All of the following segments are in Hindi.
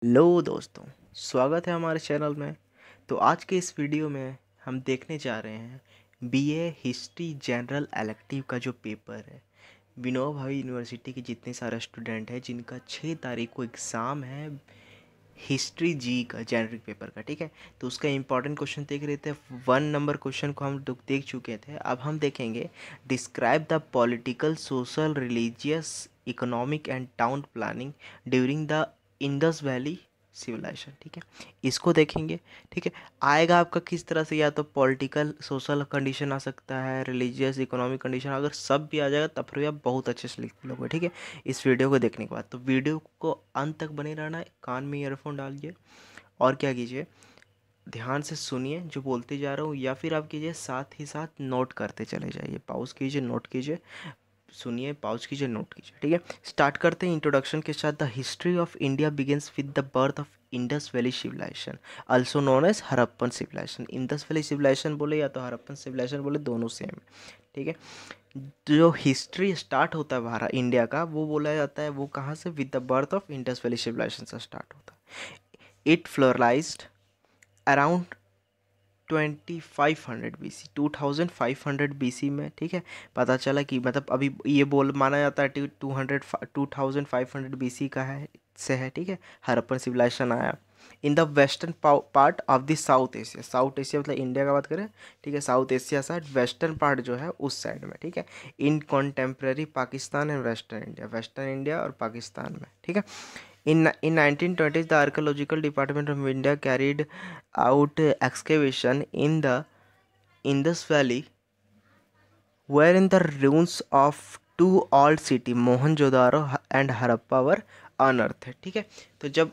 लो दोस्तों, स्वागत है हमारे चैनल में। तो आज के इस वीडियो में हम देखने जा रहे हैं बीए हिस्ट्री जनरल इलेक्टिव का जो पेपर है। विनोबा भावे यूनिवर्सिटी के जितने सारे स्टूडेंट हैं जिनका 6 तारीख को एग्ज़ाम है हिस्ट्री जी का जेनरिक पेपर का, ठीक है। तो उसका इंपॉर्टेंट क्वेश्चन देख रहे थे। 1 नंबर क्वेश्चन को हम लोग देख चुके थे। अब हम देखेंगे describe the political, social, religious, economic and town planning during the Indus valley civilization, ठीक है। इसको देखेंगे, ठीक है। आएगा आपका किस तरह से, या तो पॉलिटिकल सोशल कंडीशन आ सकता है, रिलीजियस इकोनॉमिक कंडीशन, अगर सब भी आ जाएगा तब फिर आप बहुत अच्छे से लिख लोगे, ठीक है। इस वीडियो को देखने के बाद तो वीडियो को अंत तक बने रहना है, कान में ईयरफोन डालिए और क्या कीजिए, ध्यान से सुनिए जो बोलते जा रहा हूँ, या फिर आप कीजिए साथ ही साथ नोट करते चले जाइए। पॉज कीजिए, नोट कीजिए, सुनिए, पॉज कीजिए, नोट कीजिए, ठीक है। स्टार्ट करते हैं इंट्रोडक्शन के साथ। The history of India begins with the birth of Indus valley civilization, also known as Harappan civilization. Indus valley civilization बोले या तो हड़प्पन सिविलाइजेशन बोले, दोनों सेम, ठीक है। जो हिस्ट्री स्टार्ट होता है भारत इंडिया का, वो बोला जाता है वो कहाँ से, with the birth of Indus valley civilization से स्टार्ट होता है। It flourished around 2500 BC, 2500 BC में, ठीक है। पता चला कि मतलब अभी ये बोल माना जाता है 2500 BC का है से है, ठीक है। हड़प्पन सिविलाइजेशन आया in the western part of the South Asia. South Asia मतलब इंडिया का बात करें, ठीक है। South Asia side, western part जो है उस साइड में, ठीक है। In contemporary Pakistan and western India, western India और पाकिस्तान में, ठीक है। In 1920s, the Archaeological Department of India carried out excavation in the Indus Valley, wherein the ruins of two old city, Mohenjo-daro and Harappa, were unearthed, ठीक है। तो जब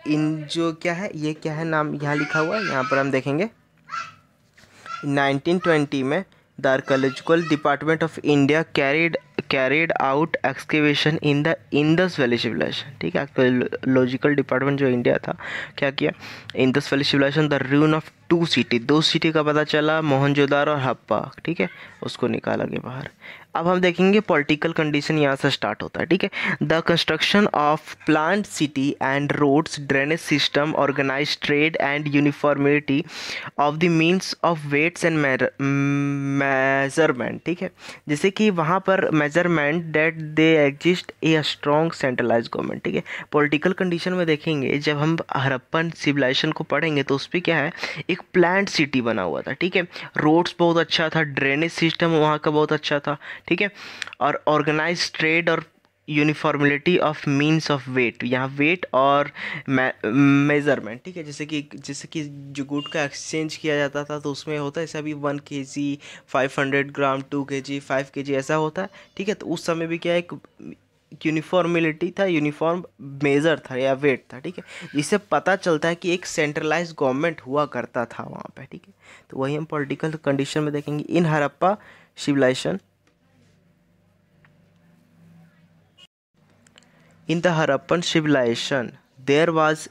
इन जो क्या है, ये क्या है नाम यहाँ लिखा हुआ है, यहाँ पर हम देखेंगे 1920 में the archaeological department of India carried out excavation in the Indus valley civilization, ठीक है। आर्कोलॉजिकल डिपार्टमेंट जो इंडिया था, क्या किया, Indus valley civilization the ruin of 2 city, 2 city का पता चला, मोहनजोदारो और हप्पा, ठीक है। उसको निकाला गया बाहर। अब हम देखेंगे पॉलिटिकल कंडीशन यहाँ से स्टार्ट होता है, ठीक है। The construction of plant city and roads, drainage system, organise trade and uniformity of the means of weights and measurement, ठीक है। जैसे कि वहाँ पर measurement that they exist a strong centralise government, ठीक है। पॉलिटिकल कंडीशन में देखेंगे, जब हम हड़प्पन सिविलाइजेशन को पढ़ेंगे तो उस पर क्या है, एक प्लांट सिटी बना हुआ था, ठीक है। रोड्स बहुत अच्छा था, ड्रेनेज सिस्टम वहाँ का बहुत अच्छा था, ठीक है। और ऑर्गेनाइज ट्रेड और uniformity of means of weight, यहाँ वेट और मेजरमेंट, ठीक है। जैसे कि जो गुड का एक्सचेंज किया जाता था तो उसमें होता है, जैसे अभी 1 kg 500 ग्राम, 2 kg 5 kg ऐसा होता है, ठीक है। तो उस समय भी क्या है, एक यूनिफॉर्मिलिटी था, यूनिफॉर्म मेज़र था या वेट था, ठीक है। इससे पता चलता है कि एक सेंट्रलाइज गवर्नमेंट हुआ करता था वहाँ पे, ठीक है। तो वही हम पॉलिटिकल कंडीशन में देखेंगे। In Harappa civilization, in the Harappan civilization, there was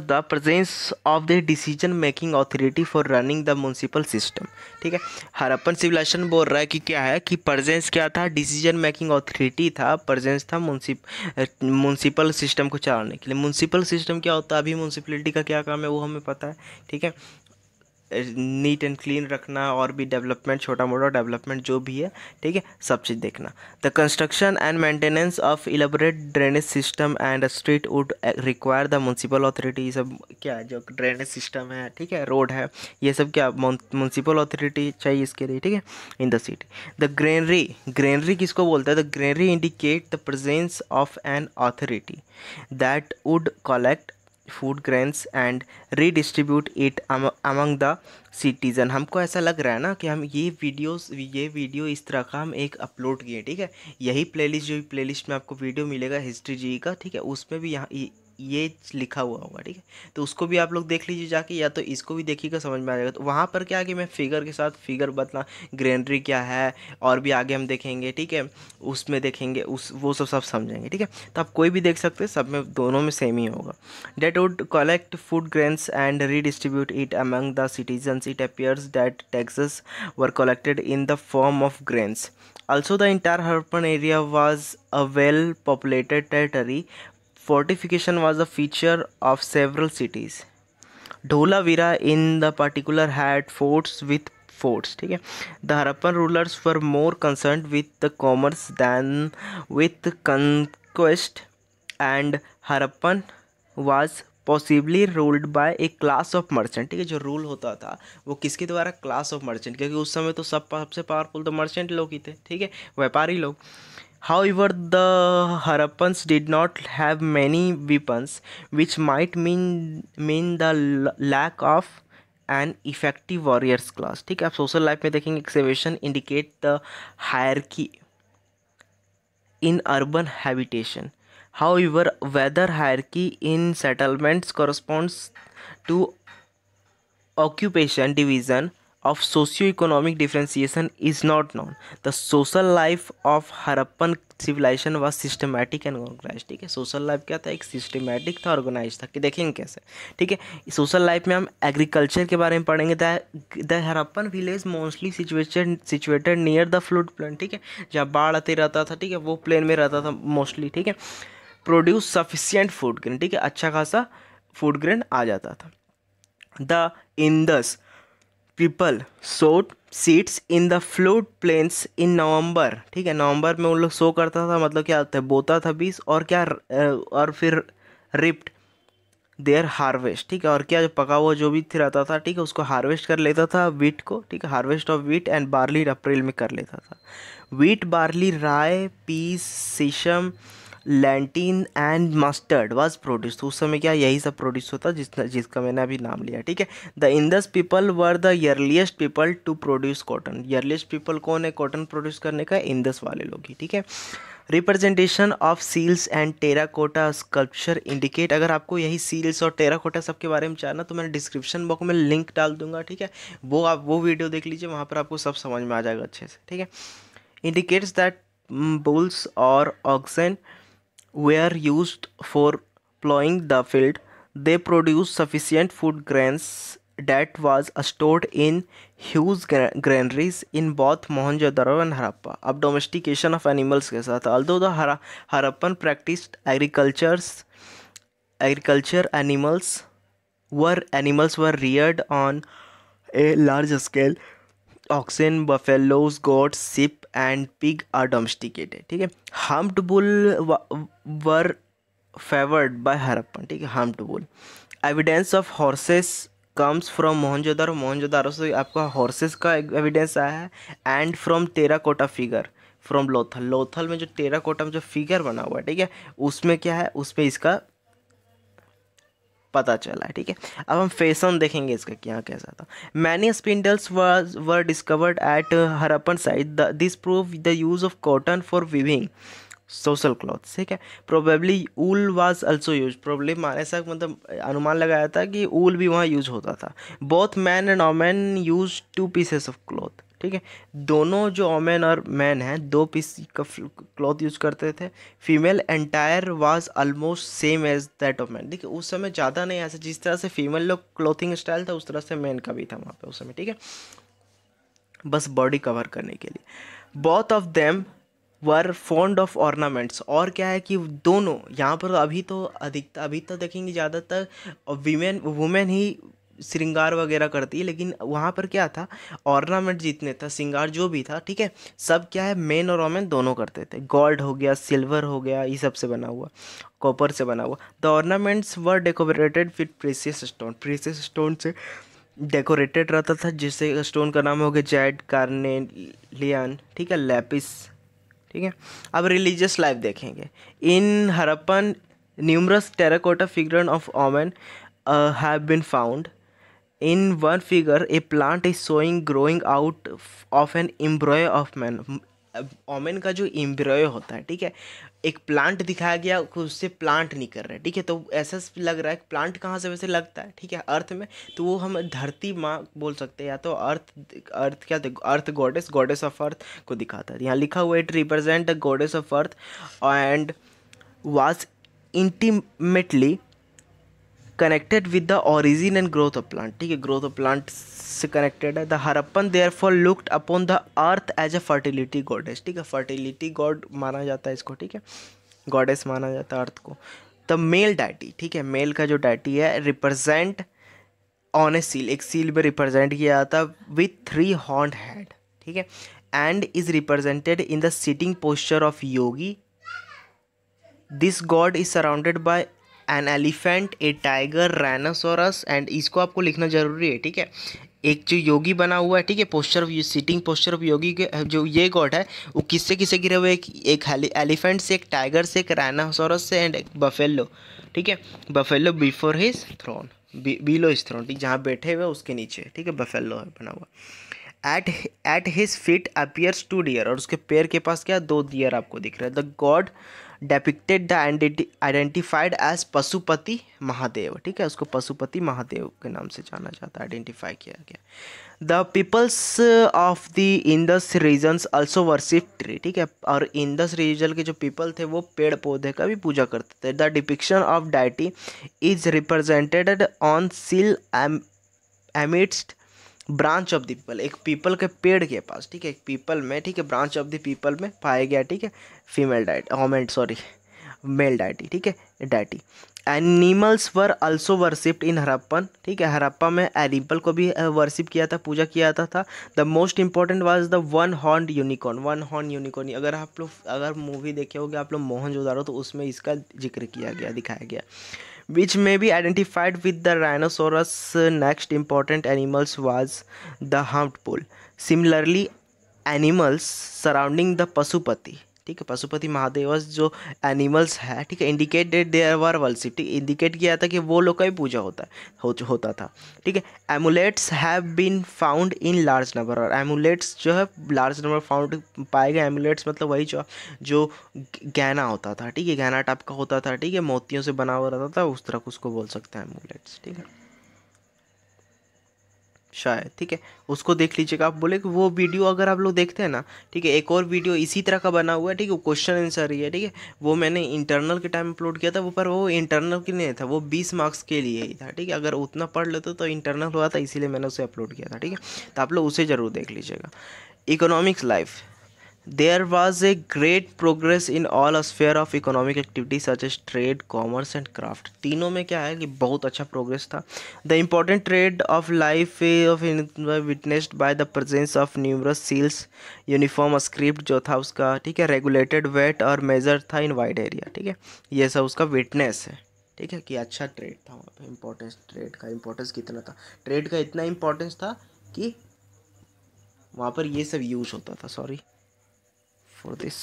the presence of the decision making authority for running the municipal system, ठीक है। हड़प्पन सिविलाइजेशन बोल रहा है कि क्या है, कि प्रेजेंस क्या था, डिसीजन मेकिंग ऑथोरिटी था, प्रेजेंस था म्यूनसिपल सिस्टम को चलाने के लिए। म्यूनसिपल सिस्टम क्या होता है, अभी म्यूनसिपलिटी का क्या काम है वो हमें पता है, ठीक है। नीट एंड क्लीन रखना, और भी डेवलपमेंट, छोटा मोटा डेवलपमेंट जो भी है, ठीक है, सब चीज़ देखना। The construction and maintenance of elaborate drainage system and street would require the municipal authority. ये सब क्या है, जो ड्रेनेज सिस्टम है, ठीक है, रोड है, ये सब क्या म्यूनसिपल अथॉरिटी चाहिए इसके लिए, ठीक है, in the city. The granary किसको बोलता है, the granary indicate the presence of an authority that would collect food grains and redistribute it among the citizen. हमको ऐसा लग रहा है ना कि हम ये वीडियो इस तरह का हम एक अपलोड किए, ठीक है। यही प्लेलिस्ट, जो प्लेलिस्ट में आपको वीडियो मिलेगा हिस्ट्री जी का, ठीक है, उसमें भी यहाँ ये लिखा हुआ होगा, ठीक है। तो उसको भी आप लोग देख लीजिए जाके, या तो इसको भी देखिएगा, समझ में आ जाएगा। तो वहाँ पर क्या है कि मैं फिगर के साथ फिगर बतना, ग्रेनरी क्या है, और भी आगे हम देखेंगे, ठीक है, उसमें देखेंगे, वो सब समझेंगे, ठीक है। तो आप कोई भी देख सकते हैं, सब में दोनों में सेम ही होगा। That would collect food grains and redistribute it among the citizens. It appears that taxes were collected in the form of grains Also, the entire Harappan area was a well populated territory. Fortification was a feature of several cities. Dholavira in the particular had forts with forts. ठीक है. The Harappan rulers were more concerned with the commerce than with conquest, and Harappan was possibly ruled by A class of merchant. ठीक है, जो रूल होता था वो किसके द्वारा? क्लास ऑफ मर्चेंट, क्योंकि उस समय तो सबसे पावरफुल तो मर्चेंट लोग ही थे. ठीक है, व्यापारी लोग. However, the Harappans did not have many weapons, which might mean the lack of an effective warriors class. ठीक है, आप सोशल लाइफ में देखेंगे excavation indicate the hierarchy in urban habitation. However, whether hierarchy in settlements corresponds to occupation division of socio-economic differentiation is not known. The social life of Harappan civilization was systematic and organized. ठीक है, सोशल लाइफ क्या था? एक सिस्टमेटिक था, ऑर्गेनाइज था. कि देखेंगे कैसे. ठीक है, सोशल लाइफ में हम एग्रीकल्चर के बारे में पढ़ेंगे. The Harappan village mostly situated near the flood plain. ठीक है, जहाँ बाढ़ आते रहता था. ठीक है, वो प्लेन में रहता था मोस्टली. ठीक है, प्रोड्यूस सफिशियंट फूड ग्रेन. ठीक है, अच्छा खासा फूड ग्रेन आ जाता था. The Indus people sowed seeds in the flood plains in November. ठीक है, नवंबर में उन लोग सो करता था, मतलब क्या होता है? बोता था बीज, और क्या और फिर रिप्ट देयर हार्वेस्ट. ठीक है, और क्या जो पका हुआ जो भी रहता था, ठीक है, उसको हार्वेस्ट कर लेता था वीट को. ठीक है, harvest of wheat and barley अप्रैल में कर लेता था. Wheat, barley, rye, peas, sesame, lentil and mustard was produce. तो उस समय क्या यही सब प्रोड्यूस होता जिसका मैंने अभी नाम लिया. ठीक है, the Indus people were the earliest people to produce cotton. Earliest people कौन है कॉटन प्रोड्यूस करने का? इंदस वाले लोग ही. ठीक है, representation of seals and terracotta sculpture indicate. अगर आपको यही सील्स और टेराकोटा सब के बारे में जानना तो मैंने डिस्क्रिप्शन बॉक्स में लिंक डाल दूंगा. ठीक है, वो आप वो वीडियो देख लीजिए, वहाँ पर आपको सब समझ में आ जाएगा अच्छे से. ठीक है, इंडिकेट्स दैट बुल्स और oxen were used for plowing the field. They produced sufficient food grains that was stored in huge granaries in both Mohenjo-daro and Harappa. अब domestication of animals के साथ, although the Harappan practiced agriculture, animals were reared on a large scale. Oxen, buffaloes, goats, sheep and pig are domesticated. ठीक है, humped bull were favored by Harappan. ठीक है, humped bull. Evidence of horses comes from Mohenjodaro. Mohenjodaro से आपका हॉर्सेस का एविडेंस आया है. And from terracotta figure from Lothal. Lothal में जो टेराकोटा में जो फिगर बना हुआ है, ठीक है, उसमें क्या है? उसमें इसका पता चला है. ठीक है, अब हम फैशन देखेंगे इसका क्या कैसा था. Many spindles were discovered at Harappan site. This prove the use of cotton for weaving social cloths. ठीक है, probably wool was also use. Probably ऐसा मतलब अनुमान लगाया था कि ऊल भी वहाँ यूज होता था. Both man and women use 2 pieces of cloth. ठीक है, दोनों जो ओमेन और मैन हैं 2 पीस का क्लॉथ यूज करते थे. Female attire was almost same as that of man. देखिए, उस समय ज़्यादा नहीं, ऐसे जिस तरह से फीमेल लोग क्लॉथिंग स्टाइल था उस तरह से मैन का भी था वहाँ पे उस समय. ठीक है, बस बॉडी कवर करने के लिए. Both of them were fond of ornaments. और क्या है कि दोनों यहाँ पर अभी तो देखेंगे ज़्यादातर वुमेन ही श्रृंगार वगैरह करती है, लेकिन वहाँ पर क्या था? ऑर्नामेंट जितने था, श्रृंगार जो भी था, ठीक है, सब क्या है? मेन और वोमेन दोनों करते थे. गोल्ड हो गया, सिल्वर हो गया, ये सब से बना हुआ, कॉपर से बना हुआ. The ornaments were decorated with precious stone. Precious stone से डेकोरेटेड रहता था, जिससे स्टोन का नाम हो गया जैड, कार्नेलियन, ठीक है, लैपिस. ठीक है, अब रिलीजियस लाइफ देखेंगे. In Harappan numerous terracotta figure of women have been found. In one figure, a plant is showing growing out of an embryo of man. Woman का जो एम्ब्रॉयो होता है, ठीक है, एक प्लांट दिखाया गया, उससे प्लांट नहीं कर रहा है. ठीक है, तो ऐसा लग रहा है प्लांट कहाँ से वैसे लगता है? ठीक है, अर्थ में. तो वो हम धरती माँ बोल सकते हैं, या तो अर्थ क्या था? अर्थ गॉडेस ऑफ अर्थ को दिखाता है. यहाँ लिखा हुआ it represent the goddess of earth and was intimately connected with the origin and growth of plant, ठीक है, ग्रोथ ऑफ प्लांट से कनेक्टेड है। The Harappan therefore looked upon the earth as a fertility goddess, ठीक है, फर्टिलिटी गॉड माना जाता है इसको, ठीक है, गॉडेस माना जाता है अर्थ को। द मेल डाइटी, ठीक है, मेल का जो डाइटी है रिप्रेजेंट ऑन ए सील, एक सील में रिप्रेजेंट किया जाता विथ 3 हॉर्न्ड हेड, ठीक है, and is represented in the sitting posture of Yogi. This God is surrounded by an elephant, A tiger, rhinoceros and, इसको आपको लिखना जरूरी है, ठीक है, एक जो योगी बना हुआ है, ठीक है, posture of sitting posture of yogi के जो ये गॉड है वो किससे किससे गिरे हुए, एक एलिफेंट से, एक टाइगर से, एक राइनोसोरस से एंड एक बफेलो, ठीक है, buffalo before his throne, below his throne, ठीक, जहाँ बैठे हुए उसके नीचे, ठीक है, बफेलो है बना हुआ। At his feet appears 2 deer, और उसके पैर के पास क्या 2 डियर आपको दिख रहा है। The god depicted the identified as Pashupati Mahadev, ठीक है, उसको पशुपति महादेव के नाम से जाना जाता है, आइडेंटिफाई किया गया। The peoples of the Indus regions also worship tree, ठीक है, और इंडस रीजन के जो पीपल थे वो पेड़ पौधे का भी पूजा करते थे। The depiction of deity is represented on seal amidst branch of the people, एक पीपल के पेड़ के पास, ठीक है, एक पीपल में, ठीक है, ब्रांच ऑफ द पीपल में पाया गया, ठीक है, फीमेल डाइट मेल डाइटी, ठीक है, deity. Animals were also worshipped in Harappan, ठीक है, हरप्पा में एनिमल को भी वर्शिप किया था, पूजा किया जाता था। The most important was the 1 horned unicorn, 1 horn unicorn, अगर मूवी देखे होगे आप लोग मोहनजोदारो, तो उसमें इसका जिक्र किया गया, दिखाया गया। which may be identified with the rhinoceros. Next important animals was the humped bull. Similarly, animals surrounding the Pashupati, ठीक है, पशुपति महादेव जो एनिमल्स है, ठीक है, इंडिकेटेड देयर वर वर्शिप, ठीक, इंडिकेट किया था कि वो लोग का भी पूजा होता था, ठीक है। Amulets have been found in large number, और एमुलेट्स जो है लार्ज नंबर फाउंड पाए गए। एमुलेट्स मतलब वही जो गहना होता था, ठीक है, गहना टाइप का होता था, ठीक है, मोतियों से बना हुआ रहता था, उस तरह को उसको बोल सकते हैं एमुलेट्स, ठीक है, शायद, ठीक है, उसको देख लीजिएगा। आप बोले कि वो वीडियो अगर आप लोग देखते हैं ना, ठीक है, एक और वीडियो इसी तरह का बना हुआ है, ठीक है, क्वेश्चन आंसर ही है, ठीक है, वो मैंने इंटरनल के टाइम अपलोड किया था वो, पर वो इंटरनल के नहीं था, वो 20 मार्क्स के लिए ही था, ठीक है, अगर उतना पढ़ लेते तो इंटरनल हुआ था, इसीलिए मैंने उसे अपलोड किया था, ठीक है, तो आप लोग उसे ज़रूर देख लीजिएगा। Economics life, there was a great progress in all sphere of economic activity such as trade, commerce and craft. तीनों में क्या है कि बहुत अच्छा प्रोग्रेस था। The important trade of life of witnessed by the presence of numerous seals, uniform script जो था उसका, ठीक है, regulated weight और measure था in wide area, ठीक है, ये सब उसका विटनेस है, ठीक है, कि अच्छा ट्रेड था वहाँ पे। इम्पोर्टेंस, ट्रेड का इम्पोर्टेंस कितना था, ट्रेड का इतना इम्पोर्टेंस था कि वहाँ पर ये सब यूज होता था। सॉरी फॉर दिस,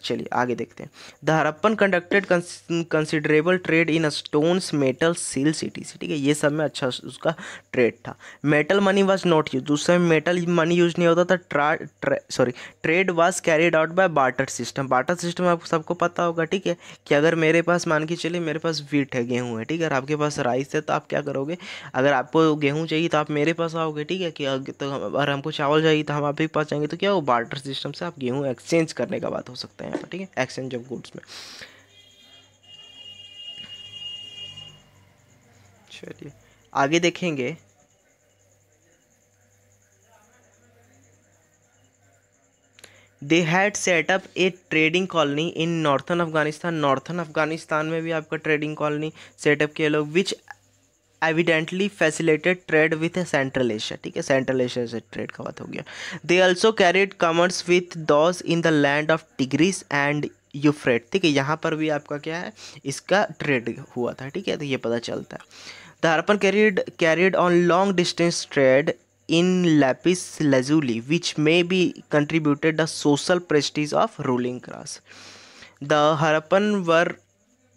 चलिए आगे देखते हैं। The Harappan conducted considerable trade in stones, metal, seal, cities, ठीक है, ये सब में अच्छा उसका ट्रेड था। Metal money was not use, उस समय मेटल मनी यूज नहीं होता था। Trade was carried out by barter system. Barter system आपको सबको पता होगा, ठीक है, कि अगर मेरे पास मान के चलिए मेरे पास वीट है, गेहूँ है, ठीक है, और आपके पास राइस है, तो आप क्या करोगे, अगर आपको गेहूँ चाहिए तो आप मेरे पास आओगे, ठीक है, कि तो अगर हमको चावल चाहिए तो हम आपके पास जाएंगे, तो क्या हो, बार्टर सिस्टम से आप गेहूँ एक्सचेंज करने का बात हो सकता है यहाँ पर, ठीक है, एक्सचेंज ऑफ गुड्स में। चलिए आगे देखेंगे। They had setup a trading colony in northern Afghanistan. Northern Afghanistan में भी आपका ट्रेडिंग कॉलोनी सेटअप किए लोग, which evidently facilitated trade with Central Asia, ठीक है, सेंट्रल एशिया से ट्रेड का बात हो गया। They also carried commerce with those in the land of Tigris and Euphrates, ठीक है, यहाँ पर भी आपका क्या है, इसका ट्रेड हुआ था, ठीक है, तो ये पता चलता है। The Harappan carried on long distance trade in lapis lazuli, which may be contributed the social prestige of ruling class. The Harappan were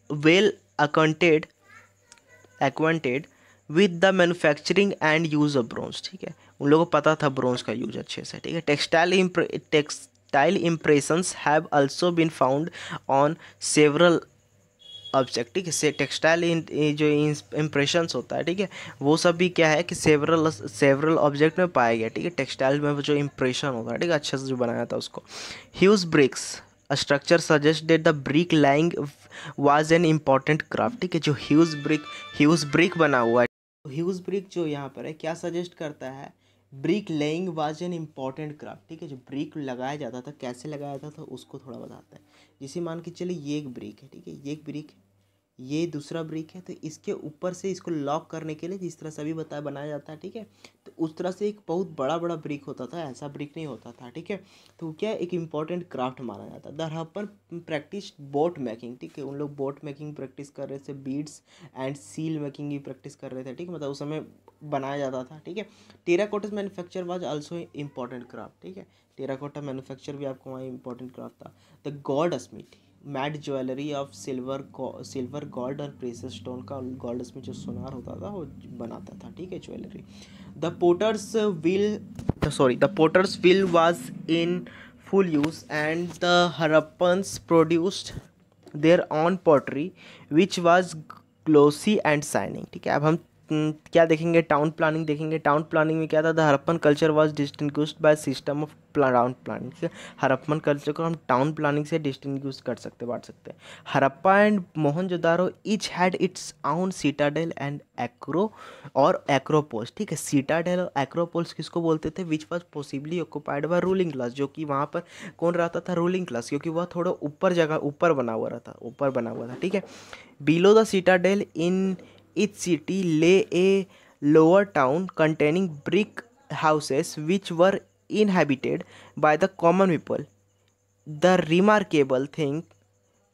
well acquainted with the manufacturing and use of bronze, ठीक है, उन लोगों को पता था ब्रोंज का यूज अच्छे से, ठीक है। Textile impressions have also been found on several object, ठीक है, टेक्सटाइल जो इम्प्रेशंस होता है, ठीक है, वो सब भी क्या है कि सेवरल ऑब्जेक्ट में पाया गया, ठीक है, टेक्सटाइल में जो इम्प्रेशन होता है, ठीक है, अच्छे से जो बनाया था उसको। Huge bricks structure suggest that the brick laying was an important craft. ठीक है, जो ह्यूज ब्रिक बना हुआ है, ह्यूज ब्रिक जो यहाँ पर है क्या सजेस्ट करता है, brick laying was an important craft. ठीक है, जो ब्रिक लगाया जाता था, कैसे लगाया जाता था उसको थोड़ा बताता है। जैसे मान के चलिए ये एक ब्रिक है, ठीक है, ये एक ब्रिक है, ये दूसरा ब्रिक है, तो इसके ऊपर से इसको लॉक करने के लिए जिस तरह से अभी बनाया जाता है, ठीक है, तो उस तरह से एक बहुत बड़ा बड़ा ब्रिक होता था, ऐसा ब्रिक नहीं होता था। ठीक है, तो क्या एक इम्पॉर्टेंट क्राफ्ट माना जाता है। The Harappan practice boat making. ठीक है, उन लोग बोट मेकिंग प्रैक्टिस कर रहे थे, बीड्स एंड सील मेकिंग की प्रैक्टिस कर रहे थे। ठीक है, मतलब उस समय बनाया जाता था। ठीक है, terracotta manufacture was also important craft. ठीक है, टेराकोटा मैन्युफैक्चर भी आपको वहाँ इम्पॉर्टेंट क्राफ्ट था। The goldsmith made jewellery of silver gold और प्रेशस स्टोन का गोल्ड स्मिथ जो सोनार होता था वो बनाता था। ठीक है, jewellery. The potter's wheel was in full use and the Harappans produced their own pottery which was glossy and shining. ठीक है, अब हम क्या देखेंगे, टाउन प्लानिंग देखेंगे। टाउन प्लानिंग में क्या था, the Harappan culture was distinguished by system of town planning. से हड़प्पन कल्चर को हम टाउन प्लानिंग से डिस्टिंग्विश कर सकते, बांट सकते हैं। Harappa and Mohenjodaro each had its own citadel and acropolis. ठीक है, सीटाडेल और एक्रोपोल्स किसको बोलते थे, which was possibly occupied by ruling class, जो कि वहाँ पर कौन रहता था, रूलिंग क्लास, क्योंकि वह थोड़ा ऊपर बना हुआ रहता, ऊपर बना हुआ था। ठीक है, below the citadel in each city lay a lower town containing brick houses which were inhabited by the common people. The remarkable thing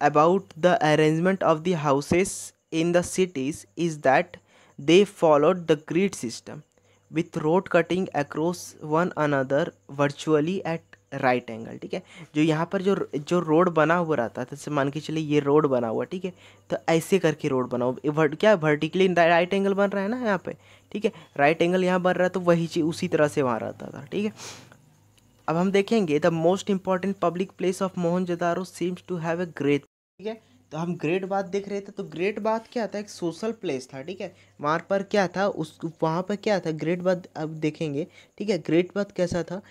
about the arrangement of the houses in the cities is that they followed the grid system with road cutting across one another virtually at right angle. ठीक है, जो यहाँ पर जो जो रोड बना हुआ रहता है, जैसे मान के चलिए ये रोड बना हुआ, ठीक है, तो ऐसे करके रोड बना हुआ, क्या वर्टिकली राइट एंगल बन रहा है ना यहाँ पे। ठीक है, राइट एंगल यहाँ बन रहा है, तो वही चीज़ उसी तरह से वहाँ रहता था। ठीक है, अब हम देखेंगे the most important public place of Mohenjodaro seems to have a great. ठीक है, तो हम ग्रेट बाथ देख रहे थे, तो ग्रेट बाथ क्या था, एक सोशल प्लेस था। ठीक है, वहाँ पर क्या था, उस वहाँ पर क्या था, ग्रेट बाथ अब देखेंगे। ठीक है, ग्रेट बाथ कैसा था,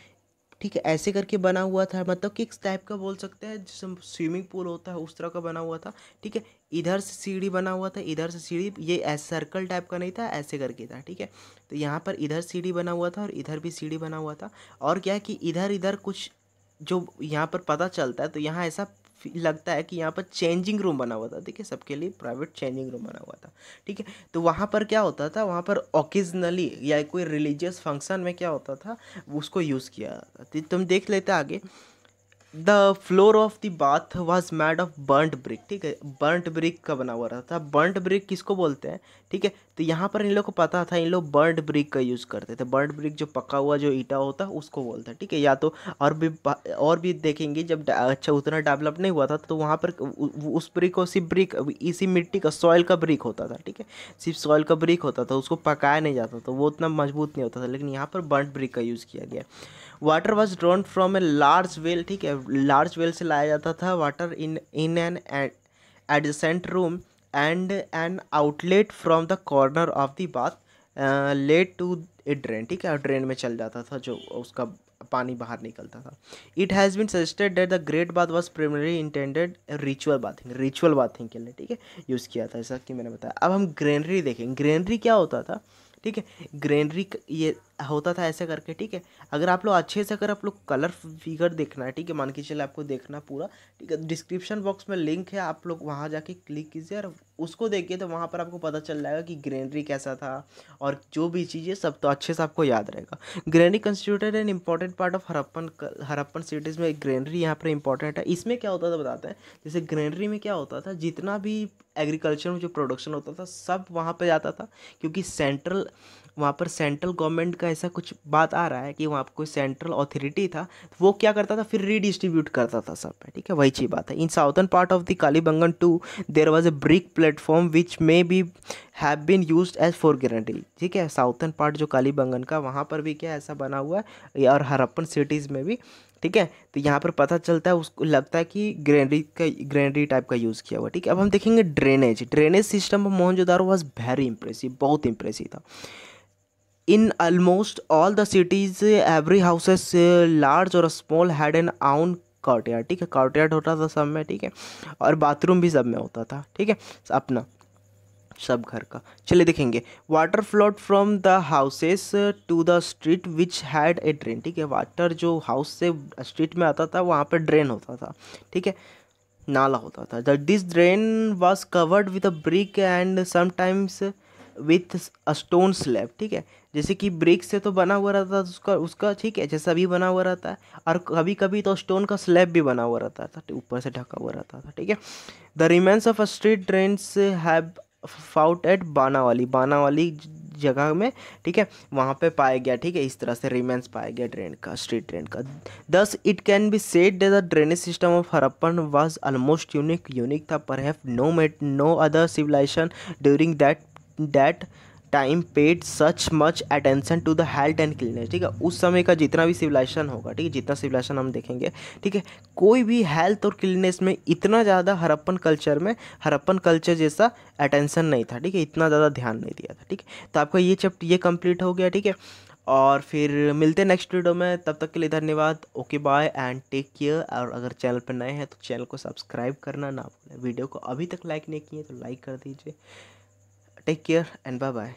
ठीक है, ऐसे करके बना हुआ था, मतलब कि एक टाइप का बोल सकते हैं जैसे स्विमिंग पूल होता है उस तरह का बना हुआ था। ठीक है, इधर से सीढ़ी बना हुआ था, इधर से सीढ़ी, ये ऐसे सर्कल टाइप का नहीं था, ऐसे करके था। ठीक है, तो यहाँ पर इधर सीढ़ी बना हुआ था और इधर भी सीढ़ी बना हुआ था। और क्या है कि इधर इधर कुछ जो यहाँ पर पता चलता है, तो यहाँ ऐसा लगता है कि यहाँ पर चेंजिंग रूम बना हुआ था। ठीक है, सबके लिए प्राइवेट चेंजिंग रूम बना हुआ था। ठीक है, तो वहाँ पर क्या होता था, वहाँ पर ओकेजनली या कोई रिलीजियस फंक्शन में क्या होता था, उसको यूज़ किया जाता था। तो तुम देख लेते आगे। The floor of the bath was made of burnt brick. ठीक है, बर्ंट ब्रिक का बना हुआ रहता था। बर्ंट ब्रिक किसको बोलते हैं, ठीक है, तो यहाँ पर इन लोग को पता था, इन लोग बर्ंट ब्रिक का यूज़ करते थे। बर्ंट ब्रिक जो पका हुआ जो ईटा होता है उसको बोलते हैं। ठीक है, या तो और भी देखेंगे, जब अच्छा उतना डेवलप नहीं हुआ था तो वहाँ पर उस ब्रिक को सिर्फ ब्रिक, इसी मिट्टी का सॉइल का ब्रिक होता था। ठीक है, सिर्फ सॉइल का ब्रिक होता था, उसको पकाया नहीं जाता था, वो उतना मजबूत नहीं होता था, लेकिन यहाँ पर बर्ंट ब्रिक का यूज़ किया गया। Water was drawn from a large well. ठीक है, लार्ज वेल से लाया जाता था water in an adjacent room and an outlet from the corner of the bath led to a drain. ठीक है, ड्रेन में चल जाता था, जो उसका पानी बाहर निकलता था। It has been suggested that the great bath was primary intended ritual bathing के लिए, ठीक है, यूज़ किया था, जैसा कि मैंने बताया। अब हम ग्रेनरी देखें। ग्रेनरी क्या होता था, ठीक है, ग्रेनरी ये होता था ऐसे करके। ठीक है, अगर आप लोग अच्छे से, अगर आप लोग कलर फिगर देखना है, ठीक है, मान के चले आपको देखना पूरा, ठीक है, डिस्क्रिप्शन बॉक्स में लिंक है, आप लोग वहाँ जाके क्लिक कीजिए और उसको देखिए, तो वहाँ पर आपको पता चल जाएगा कि ग्रेनरी कैसा था और जो भी चीज़ें सब तो अच्छे से आपको याद रहेगा। Granary constituted an important part of Harappan cities में ग्रेनरी यहाँ पर इंपॉर्टेंट है। इसमें क्या होता था बताते हैं, जैसे ग्रेनरी में क्या होता था, जितना भी एग्रीकल्चर में जो प्रोडक्शन होता था सब वहाँ पे जाता था, क्योंकि वहाँ पर सेंट्रल गवर्नमेंट का ऐसा कुछ बात आ रहा है कि वहाँ पर कोई सेंट्रल अथॉरिटी था, तो वो क्या करता था, फिर रीडिस्ट्रीब्यूट करता था सब पे। ठीक है, वही चीज़ बात है। In southern part of the Kalibangan too there was a brick platform which may be have been used as for granary. ठीक है, साउथर्न पार्ट जो कालीबंगन का, वहाँ पर भी क्या ऐसा बना हुआ है, और हड़प्पन सिटीज़ में भी। ठीक है, तो यहाँ पर पता चलता है, उसको लगता है कि ग्रेनरी टाइप का यूज़ किया हुआ। ठीक है, अब हम देखेंगे drainage system of Mohenjodaro was very impressive, बहुत इंप्रेसिव था। In almost all the cities, every houses, large or small, had an own कॉर्टयार्ड, ठीक है, कॉर्टयार्ड होता था सब में, ठीक है, और बाथरूम भी सब में होता था, ठीक है, अपना सब घर का। चलिए देखेंगे, water flowed from the houses to the street which had a drain, ठीक है, वाटर जो हाउस से स्ट्रीट में आता था वहाँ पे ड्रेन होता था, ठीक है, नाला होता था। The this drain was covered with a brick and sometimes with a stone slab, ठीक है, जैसे कि ब्रिक से तो बना हुआ रहता था उसका उसका ठीक है, जैसा भी बना हुआ रहता है, और कभी कभी तो स्टोन का स्लैब भी बना हुआ रहता था, ऊपर से ढका हुआ रहता था, ठीक है। The remains of a street drains have found at Banawali जगह में, ठीक है, वहाँ पे पाया गया, ठीक है, इस तरह से रिमेन्स पाया गया ड्रेन का, स्ट्रीट ड्रेन का। Thus it can be said the drainage system of Harappan was almost unique था, perhaps no other civilization during that time paid such much attention to the health and cleanliness, ठीक है, उस समय का जितना भी सिविलाइजेशन होगा, ठीक है, जितना सिविलाइजेशन हम देखेंगे, ठीक है, कोई भी हेल्थ और क्लीननेस में इतना ज़्यादा हरप्पन कल्चर जैसा अटेंशन नहीं था, ठीक है, इतना ज़्यादा ध्यान नहीं दिया था, ठीक है। तो आपका ये चैप्टर ये कंप्लीट हो गया, ठीक है, और फिर मिलते हैं नेक्स्ट वीडियो में, तब तक के लिए धन्यवाद, okay bye and take care. और अगर चैनल पर नए हैं तो चैनल को सब्सक्राइब करना ना भूलें, वीडियो को अभी तक लाइक नहीं किए तो लाइक कर दीजिए। Take care and bye bye.